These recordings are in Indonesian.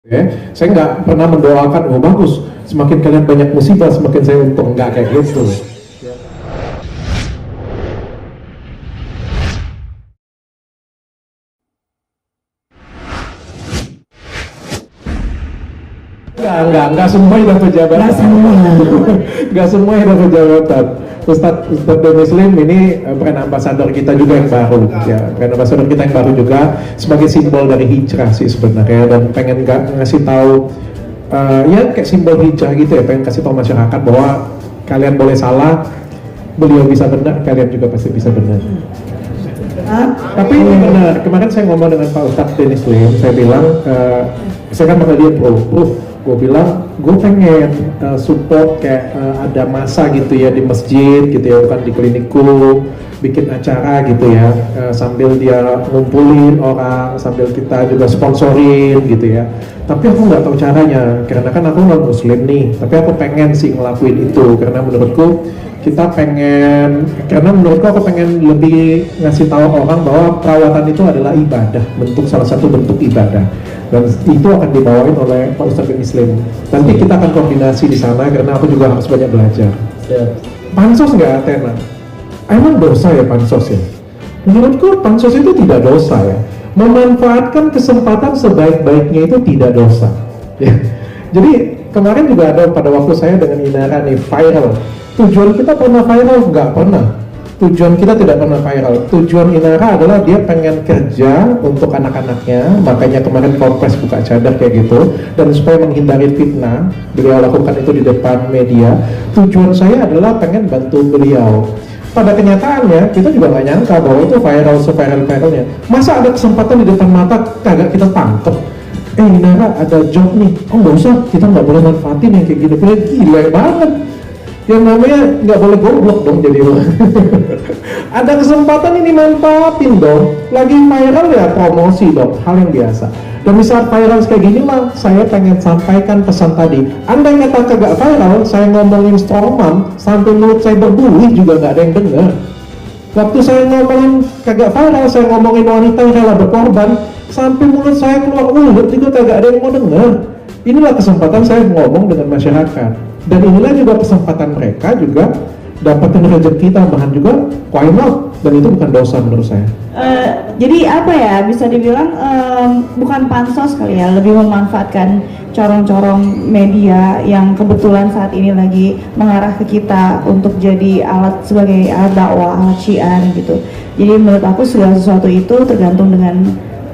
Ya, saya nggak pernah mendoakan, oh bagus, semakin kalian banyak musibah, semakin saya untung, nggak kayak gitu. Enggak semua yang dapat jabatan. Nggak semua. Nggak semua yang dapat jabatan. Ustadz Muslim ini brand ambassador kita juga yang baru, ya, brand ambassador kita yang baru juga sebagai simbol dari hijrah sih sebenarnya, dan pengen ngasih tahu ya kayak simbol hijrah gitu ya, pengen kasih tahu masyarakat bahwa kalian boleh salah, beliau bisa benar, kalian juga pasti bisa benar. Tapi ini benar, kemarin saya ngomong dengan Pak Ustadz Dennis Lim, saya bilang, saya kan bakal dia gue bilang, gue pengen support kayak ada masa gitu ya di masjid gitu ya, bukan di klinikku, bikin acara gitu ya, sambil dia ngumpulin orang, sambil kita juga sponsorin gitu ya. Tapi aku nggak tahu caranya, karena kan aku non muslim nih, tapi aku pengen sih ngelakuin itu, karena menurutku kita pengen, karena menurutku aku pengen lebih ngasih tahu orang bahwa perawatan itu adalah ibadah, salah satu bentuk ibadah, dan itu akan dibawain oleh Pak Ustadz Islam. Nanti kita akan koordinasi di sana, karena aku juga harus banyak belajar. Pansos nggak Athena? Emang dosa ya pansos ya? Menurutku pansos itu tidak dosa ya. Memanfaatkan kesempatan sebaik-baiknya itu tidak dosa. Ya. Jadi kemarin juga ada pada waktu saya dengan Inara nih viral. Tujuan kita pernah viral? Nggak pernah. Tujuan kita tidak pernah viral. Tujuan Inara adalah dia pengen kerja untuk anak-anaknya, makanya kemarin Korpres buka cadar kayak gitu, dan supaya menghindari fitnah, beliau lakukan itu di depan media. Tujuan saya adalah pengen bantu beliau. Pada kenyataannya kita juga nggak nyangka bahwa itu viral seviral-viralnya. Masa ada kesempatan di depan mata kagak kita tangkep? Inara ada job nih, oh nggak usah, kita nggak boleh manfaatin yang kayak gini. Gila banget. Yang namanya nggak boleh goblok dong jadi ada kesempatan ini manfaatin dong, lagi viral ya promosi dong, hal yang biasa. Dan misal viral kayak gini lah, saya pengen sampaikan pesan tadi. Andai kata kagak viral, saya ngomongin strongman sampai mulut saya berbuih juga nggak ada yang dengar. Waktu saya ngomongin kagak viral, saya ngomongin wanita yang rela berkorban, sampai mulut saya keluar ulet juga kagak ada yang mau dengar. Inilah kesempatan saya ngomong dengan masyarakat, dan inilah juga kesempatan mereka juga dapatin rezeki tambahan juga, why not? Dan itu bukan dosa menurut saya. Jadi apa ya, bisa dibilang bukan pansos kali ya, lebih memanfaatkan corong-corong media yang kebetulan saat ini lagi mengarah ke kita untuk jadi alat sebagai alat dakwah, alat syiar gitu. Jadi menurut aku segala sesuatu itu tergantung dengan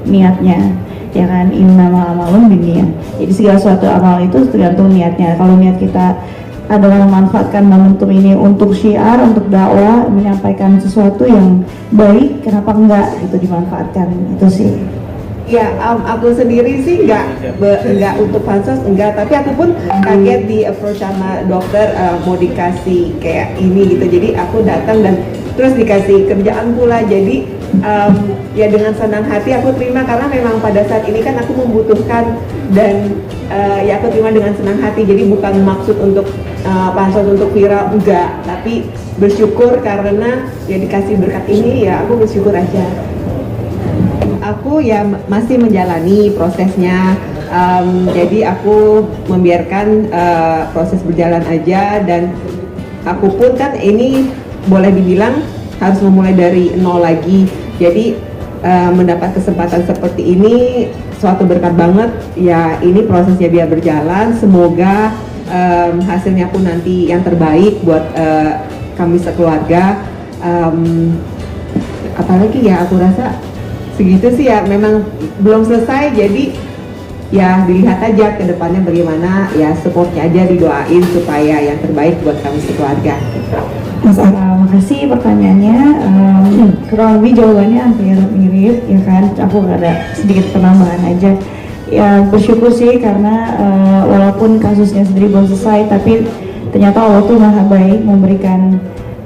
niatnya, ya kan, innamal a'malu binniyat. Jadi segala sesuatu amal itu tergantung niatnya. Kalau niat kita adalah memanfaatkan momentum ini untuk syiar, untuk dakwah, menyampaikan sesuatu yang baik, kenapa enggak gitu dimanfaatkan, itu sih. Ya, aku sendiri sih enggak untuk pansos, enggak, tapi aku pun kaget di approach sama dokter, mau dikasih kayak ini gitu. Jadi aku datang dan terus dikasih kerjaan pula. Jadi ya dengan senang hati aku terima, karena memang pada saat ini kan aku membutuhkan, dan ya aku terima dengan senang hati. Jadi bukan maksud untuk pansos untuk viral, enggak, tapi bersyukur karena ya dikasih berkat ini, ya aku bersyukur aja. Aku ya masih menjalani prosesnya, jadi aku membiarkan proses berjalan aja, dan aku pun kan ini boleh dibilang harus memulai dari nol lagi. Jadi mendapat kesempatan seperti ini suatu berkat banget ya. Ini prosesnya biar berjalan, semoga hasilnya pun nanti yang terbaik buat kami sekeluarga. Apalagi ya, aku rasa segitu sih ya, memang belum selesai, jadi ya dilihat aja ke depannya bagaimana, ya supportnya aja, didoain supaya yang terbaik buat kami sekeluarga. Mas makasih pertanyaannya. Kurang lebih jawabannya hampir mirip ya kan, aku ada sedikit penambahan aja. Ya bersyukur sih karena walaupun kasusnya sendiri belum selesai, tapi ternyata Allah tuh maha baik, memberikan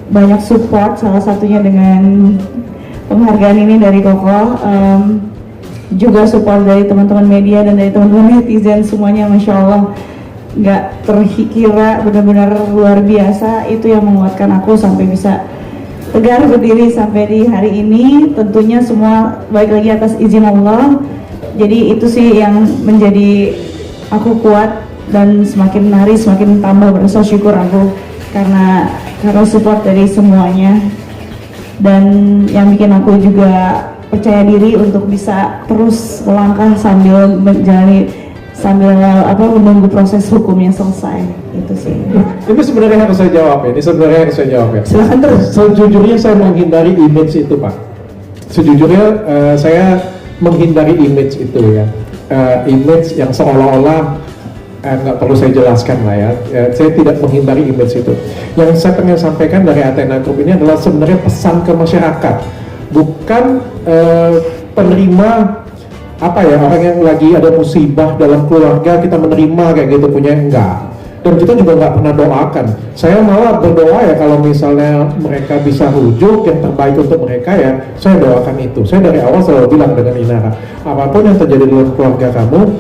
banyak support, salah satunya dengan penghargaan ini dari Koko, juga support dari teman-teman media dan dari teman-teman netizen semuanya, masya Allah nggak terkira, benar-benar luar biasa. Itu yang menguatkan aku sampai bisa tegar berdiri sampai di hari ini. Tentunya semua baik lagi atas izin Allah. Jadi itu sih yang menjadi aku kuat dan semakin hari semakin tambah berasa syukur aku karena support dari semuanya, dan yang bikin aku juga percaya diri untuk bisa terus melangkah sambil menunggu proses hukumnya selesai. Itu sih. Ini sebenarnya harus saya jawab ya. Silakan terus. Sejujurnya saya menghindari image itu, Pak. Sejujurnya saya menghindari image itu ya. Image yang seolah-olah nggak perlu saya jelaskan lah ya. Saya tidak menghindari image itu. Yang saya pengen sampaikan dari Athena Group ini adalah sebenarnya pesan ke masyarakat, bukan penerima orang yang lagi ada musibah dalam keluarga kita menerima kayak gitu, punya enggak. Dan kita juga nggak pernah doakan. Saya malah berdoa ya kalau misalnya mereka bisa rujuk yang terbaik untuk mereka ya, saya doakan itu. Saya dari awal selalu bilang dengan Inara, apapun yang terjadi dalam keluarga kamu,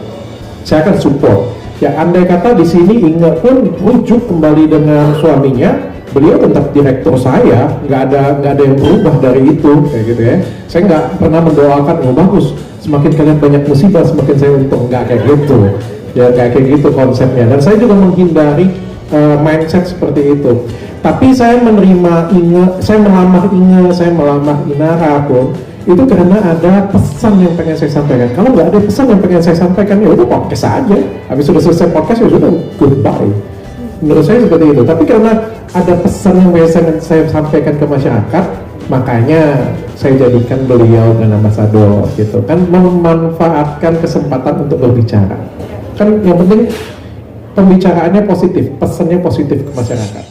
saya akan support. Ya andai kata di sini Inge pun rujuk kembali dengan suaminya, beliau tetap direktur saya, nggak ada yang berubah dari itu kayak gitu ya. Saya nggak pernah mendoakan, oh bagus, semakin kalian banyak musibah semakin saya untung, nggak kayak gitu ya, kayak gitu konsepnya. Dan saya juga menghindari mindset seperti itu. Tapi saya menerima Inge, saya melamar Inge, saya melamar Inara pun itu karena ada pesan yang pengen saya sampaikan. Kalau nggak ada pesan yang pengen saya sampaikan, ya udah podcast aja. Habis sudah selesai podcast ya sudah goodbye. Menurut saya seperti itu. Tapi karena ada pesan yang biasa saya sampaikan ke masyarakat, makanya saya jadikan beliau dan ambasador gitu kan, memanfaatkan kesempatan untuk berbicara. Kan yang penting pembicaraannya positif, pesannya positif ke masyarakat.